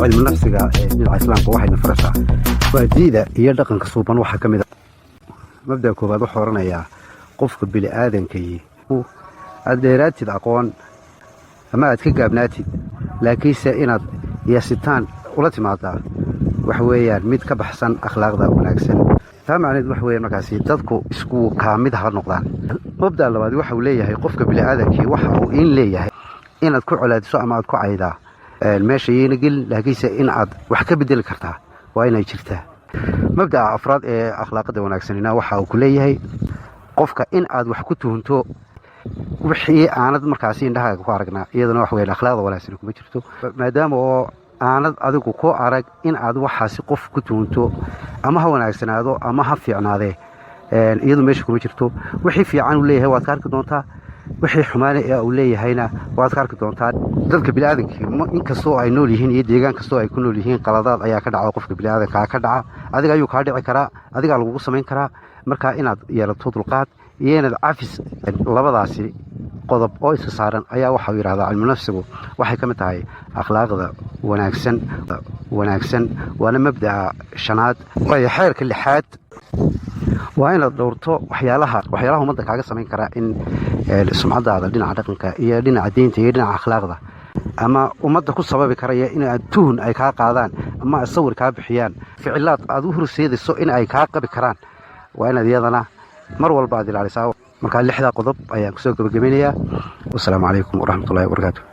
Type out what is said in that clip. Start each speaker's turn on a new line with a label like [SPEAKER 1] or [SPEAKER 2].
[SPEAKER 1] علم النفس من الإسلام واحد نفرسه وجيدة يدقن كسوبان waxa kamid mabda koobaad waxa oranaya qofka bili aadanka aad dheeraatid aqoon ama aad ka gaabnaatid laakiinse inaad yeesitaan ula timaada wax weeyaan mid ka baxsan akhlaaqda wanaagsan taamaanid wax weeyaan markaasi dadku isku kaamid ha noqdaan mabda labaad waxa uu leeyahay qofka bili aadanka waxa uu in leeyahay inaad ku colaadiso ama aad ku caydaa meesha yeelgil laakiinse in aad wax ka bedeli kartaa waa inay jirtaa mabda afraad ee akhlaaqda wanaagsanina waxa uu ku leeyahay qofka in aad wax ku tuhunto wixii aanad markaasi indhahaaga ku aragnaa iyadana wax weyn akhlaaqda wanaagsan kuma jirto maadaama oo aanad adigu ku arag in aad waxaasi qof ku tuhunto ama ha wanaagsanaado ama ha fiicnaadee iyadu meesha kuma jirto wixii fiican uu leeyahay waad ka arki doontaa wixii xumaan ee uu leeyahayna waad ka arki doontaa dadka bili aadanka inkastoo ay nool yihiin iyo deegaan kastoo ay ku nool yihiin qaladaad ayaa ka dhaca qofka bili aadanka ka dhaca adiga ayuu ka dhici karaa adiga lagu sameyn karaa marka inaad yeelato dulqaad iyo inaad cafis labadaasi qodob oo iska saaran ayaa waxa uu yiraahdaa cilmi nafsigu waxay ka mid tahay akhlaaqda wanaagsan waana mabda shanaad way xeerka lixaad waa in la dhowrto waxyaalaha ummadda kaaga samayn kara in sumcadaada dhinaca dhaqanka iyo dhinaca diinta iyo dhinaca akhlaaqda ama ummadda ku sababi karaya in aad tuhun ay kaa qaadaan ama sawir kaa bixiyaan ficilaad aad u horseedayso in ay kaa qabi karaan waa inaad iyadana mar walba aad ilaalisaa marka lixda qodob ayaan kusoo gabagabeynayaa wassalaamu calaykum waraxmatullaahi wabarakaatuh